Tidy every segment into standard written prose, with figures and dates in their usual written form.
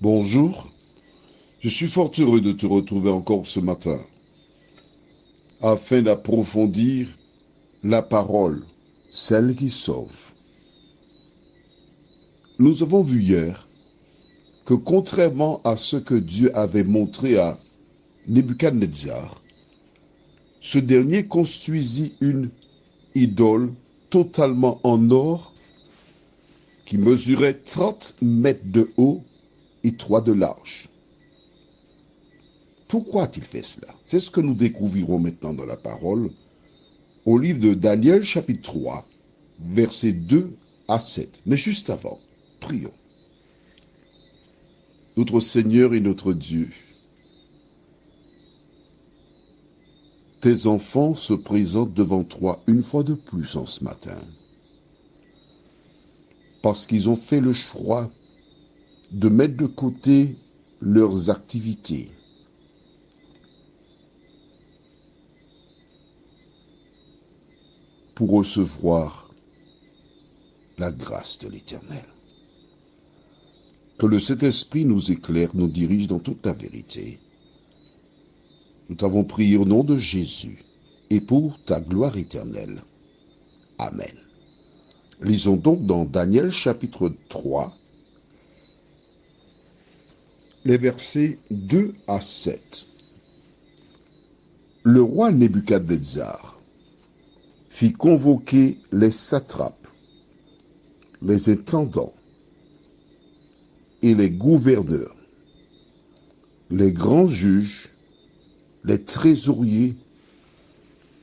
Bonjour, je suis fort heureux de te retrouver encore ce matin afin d'approfondir la parole, celle qui sauve. Nous avons vu hier que contrairement à ce que Dieu avait montré à Nebuchadnezzar, ce dernier construisit une idole totalement en or qui mesurait 30 mètres de haut et 3 de large. Pourquoi a-t-il fait cela? C'est ce que nous découvrirons maintenant dans la parole au livre de Daniel chapitre 3, versets 2 à 7. Mais juste avant, prions. Notre Seigneur et notre Dieu, tes enfants se présentent devant toi une fois de plus en ce matin, parce qu'ils ont fait le choix de mettre de côté leurs activités, pour recevoir la grâce de l'Éternel. Que le Saint-Esprit nous éclaire, nous dirige dans toute la vérité. Nous t'avons prié au nom de Jésus et pour ta gloire éternelle. Amen. Lisons donc dans Daniel chapitre 3, les versets 2 à 7. Le roi Nebuchadnezzar fit convoquer les satrapes, les intendants et les gouverneurs, les grands juges, les trésoriers,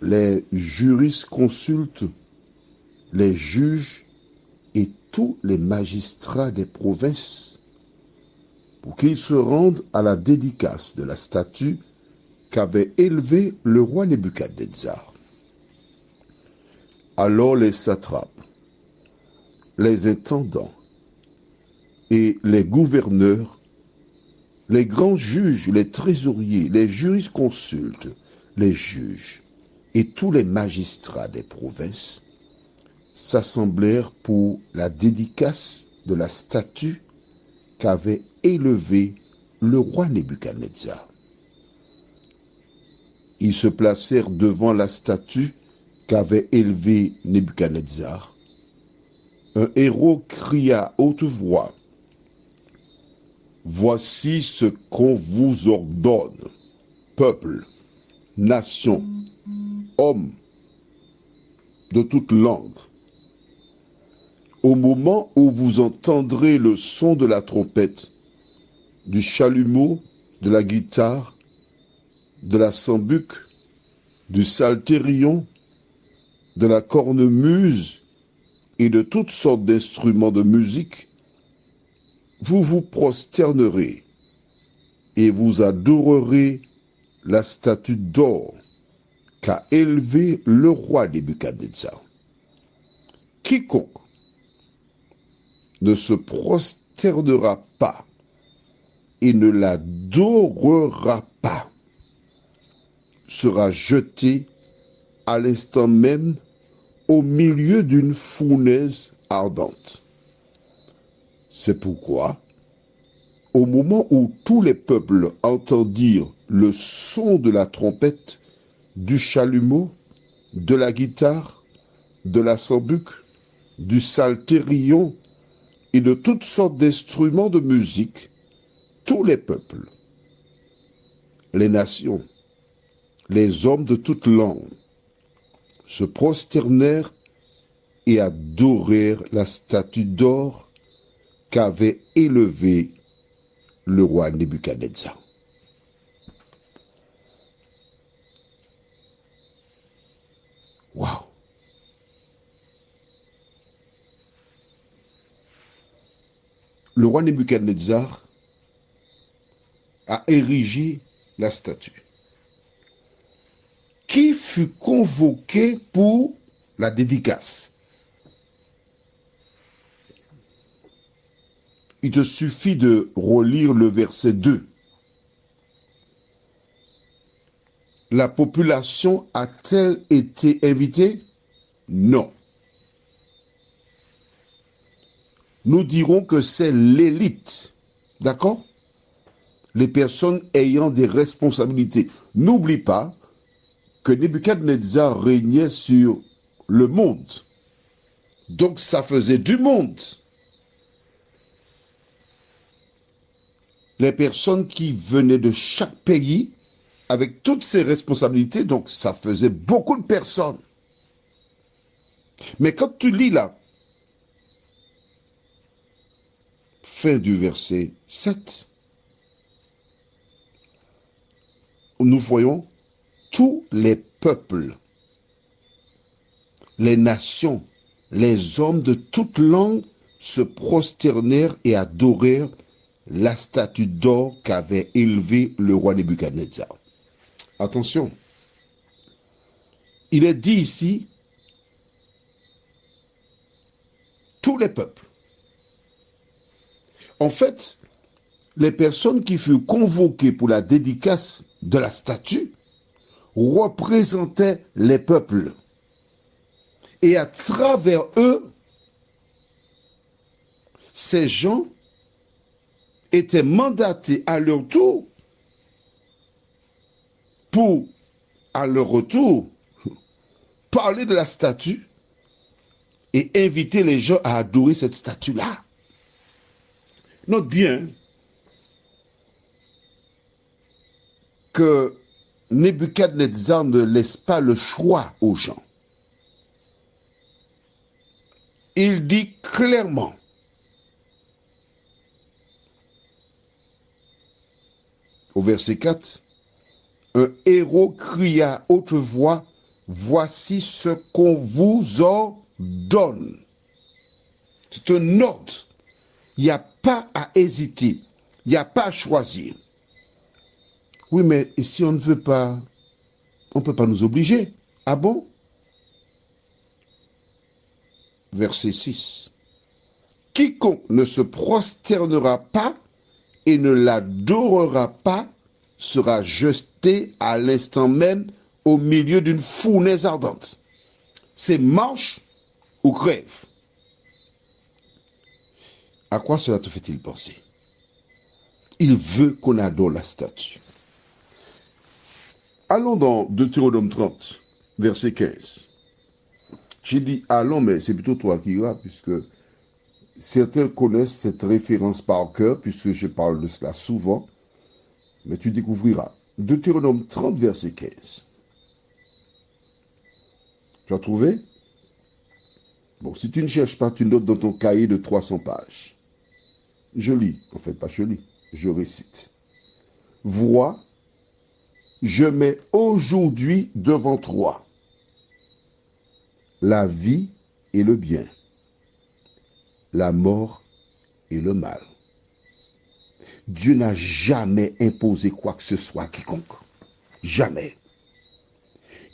les jurisconsultes, les juges et tous les magistrats des provinces pour qu'ils se rendent à la dédicace de la statue qu'avait élevée le roi Nebuchadnezzar. Alors les satrapes, les intendants et les gouverneurs, les grands juges, les trésoriers, les jurisconsultes, les juges et tous les magistrats des provinces s'assemblèrent pour la dédicace de la statue qu'avait élevée le roi Nebuchadnezzar. Ils se placèrent devant la statue qu'avait élevée Nebuchadnezzar. Un héros cria à haute voix: « Voici ce qu'on vous ordonne, peuple, nation, hommes de toute langue. Au moment où vous entendrez le son de la trompette, du chalumeau, de la guitare, de la sambuc, du psalterion, de la cornemuse et de toutes sortes d'instruments de musique, vous vous prosternerez et vous adorerez la statue d'or qu'a élevée le roi Nebuchadnezzar. Quiconque ne se prosternera pas et ne l'adorera pas sera jeté à l'instant même au milieu d'une fournaise ardente. C'est pourquoi, au moment où tous les peuples entendirent le son de la trompette, du chalumeau, de la guitare, de la sambuc, du psalterion et de toutes sortes d'instruments de musique, tous les peuples, les nations, les hommes de toute langue se prosternèrent et adorèrent la statue d'or qu'avait élevée le roi Nebuchadnezzar. Waouh! Le roi Nebuchadnezzar a érigé la statue. Qui fut convoqué pour la dédicace? Il te suffit de relire le verset 2. La population a-t-elle été invitée? Non. Nous dirons que c'est l'élite, d'accord? les personnes ayant des responsabilités. N'oublie pas que Nebuchadnezzar régnait sur le monde. Donc ça faisait du monde. Les personnes qui venaient de chaque pays avec toutes ces responsabilités, donc ça faisait beaucoup de personnes. Mais quand tu lis la fin du verset 7, nous voyons tous les peuples, les nations, les hommes de toute langue se prosternèrent et adorèrent la statue d'or qu'avait élevée le roi Nebuchadnezzar. Attention, il est dit ici tous les peuples. En fait, les personnes qui furent convoquées pour la dédicace de la statue représentaient les peuples. Et à travers eux, ces gens étaient mandatés à leur tour pour, à leur retour, parler de la statue et inviter les gens à adorer cette statue-là. Note bien que Nebuchadnezzar ne laisse pas le choix aux gens. Il dit clairement, au verset 4, un héros cria à haute voix, voici ce qu'on vous ordonne. C'est un ordre. Il n'y a pas à hésiter. Il n'y a pas à choisir. Oui, mais si on ne veut pas, on ne peut pas nous obliger. Ah bon? Verset 6. Quiconque ne se prosternera pas et ne l'adorera pas sera jeté à l'instant même au milieu d'une fournaise ardente. C'est marche ou crève. À quoi cela te fait-il penser? Il veut qu'on adore la statue. Allons dans Deutéronome 30, verset 15. J'ai dit allons, mais c'est plutôt toi qui iras, puisque certains connaissent cette référence par cœur, puisque je parle de cela souvent, mais tu découvriras. Deutéronome 30, verset 15. Tu as trouvé? Bon, si tu ne cherches pas, tu notes dans ton cahier de 300 pages. Je lis, en fait, pas je lis, je récite. Vois, je mets aujourd'hui devant toi la vie et le bien, la mort et le mal. Dieu n'a jamais imposé quoi que ce soit à quiconque. Jamais.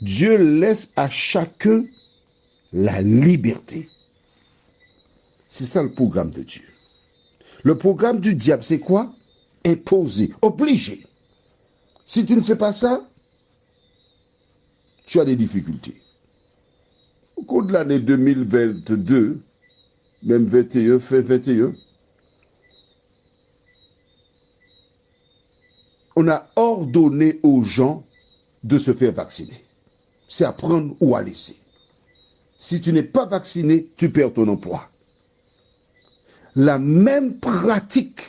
Dieu laisse à chacun la liberté. C'est ça le programme de Dieu. Le programme du diable, c'est quoi? Imposer, obliger. Si tu ne fais pas ça, tu as des difficultés. Au cours de l'année 2022, même 21, fin 21, on a ordonné aux gens de se faire vacciner. C'est à prendre ou à laisser. Si tu n'es pas vacciné, tu perds ton emploi. La même pratique,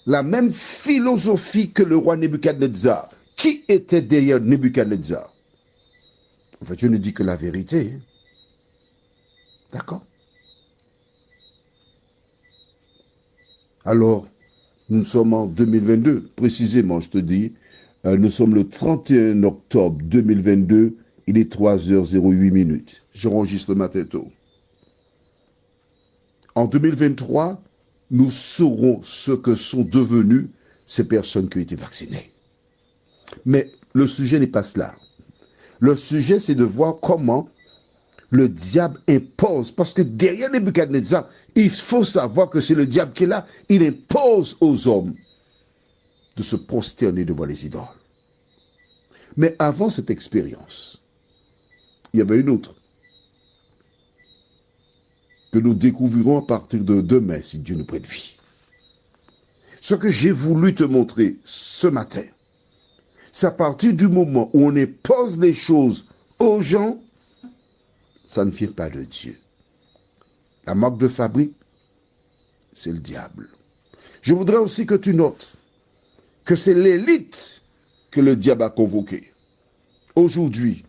la même philosophie que le roi Nebuchadnezzar. Qui était derrière Nebuchadnezzar? En fait, je ne dis que la vérité. Hein. D'accord? Alors, nous sommes en 2022, précisément, je te dis, nous sommes le 31 octobre 2022, il est 3h08. J'enregistre le matin tôt. En 2023, nous saurons ce que sont devenues ces personnes qui ont été vaccinées. Mais le sujet n'est pas cela. Le sujet, c'est de voir comment le diable impose. Parce que derrière Nebuchadnezzar, il faut savoir que c'est le diable qui est là. Il impose aux hommes de se prosterner devant les idoles. Mais avant cette expérience, il y avait une autre que nous découvrirons à partir de demain, si Dieu nous prête vie. Ce que j'ai voulu te montrer ce matin, c'est à partir du moment où on pose les choses aux gens, ça ne vient pas de Dieu. La marque de fabrique, c'est le diable. Je voudrais aussi que tu notes que c'est l'élite que le diable a convoquée. Aujourd'hui,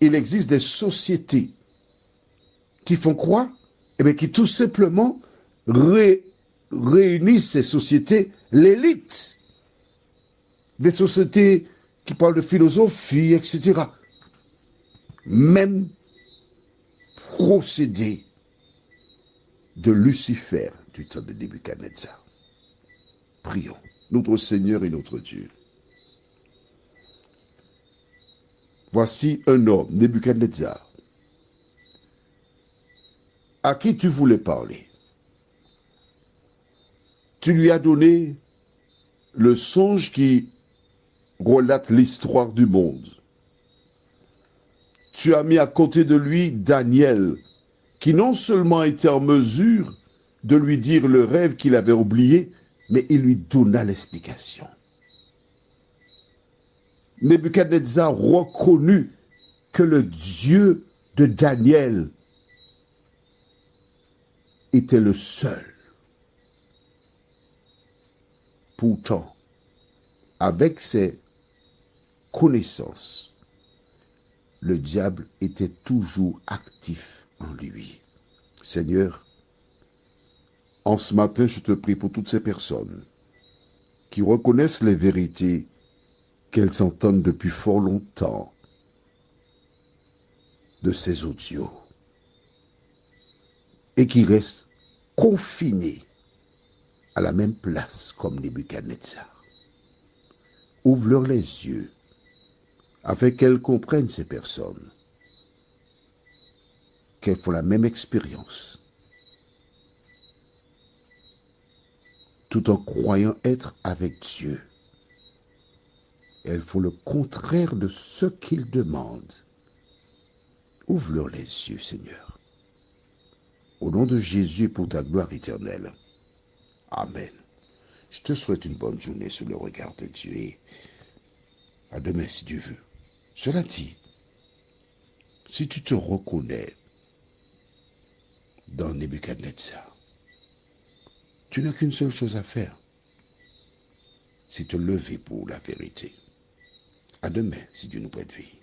il existe des sociétés qui font quoi? Eh bien, qui tout simplement réunissent ces sociétés, l'élite. Des sociétés qui parlent de philosophie, etc. Même procédé de Lucifer du temps de Nebuchadnezzar. Prions, notre Seigneur et notre Dieu. Voici un homme, Nebuchadnezzar, à qui tu voulais parler. Tu lui as donné le songe qui relate l'histoire du monde. Tu as mis à côté de lui Daniel, qui non seulement était en mesure de lui dire le rêve qu'il avait oublié, mais il lui donna l'explication. Nebuchadnezzar reconnut que le Dieu de Daniel était le seul. Pourtant, avec ses connaissances, le diable était toujours actif en lui. Seigneur, en ce matin, je te prie pour toutes ces personnes qui reconnaissent les vérités qu'elles entendent depuis fort longtemps de ces audios et qui restent confinés à la même place comme Nebuchadnezzar. Ouvre-leur les yeux afin qu'elles comprennent ces personnes, qu'elles font la même expérience, tout en croyant être avec Dieu. Elles font le contraire de ce qu'il demande. Ouvre-leur les yeux, Seigneur. Au nom de Jésus, pour ta gloire éternelle. Amen. Je te souhaite une bonne journée sous le regard de Dieu et à demain si Dieu veut. Cela dit, si tu te reconnais dans Nebuchadnezzar, tu n'as qu'une seule chose à faire, c'est te lever pour la vérité. À demain si Dieu nous prête vie.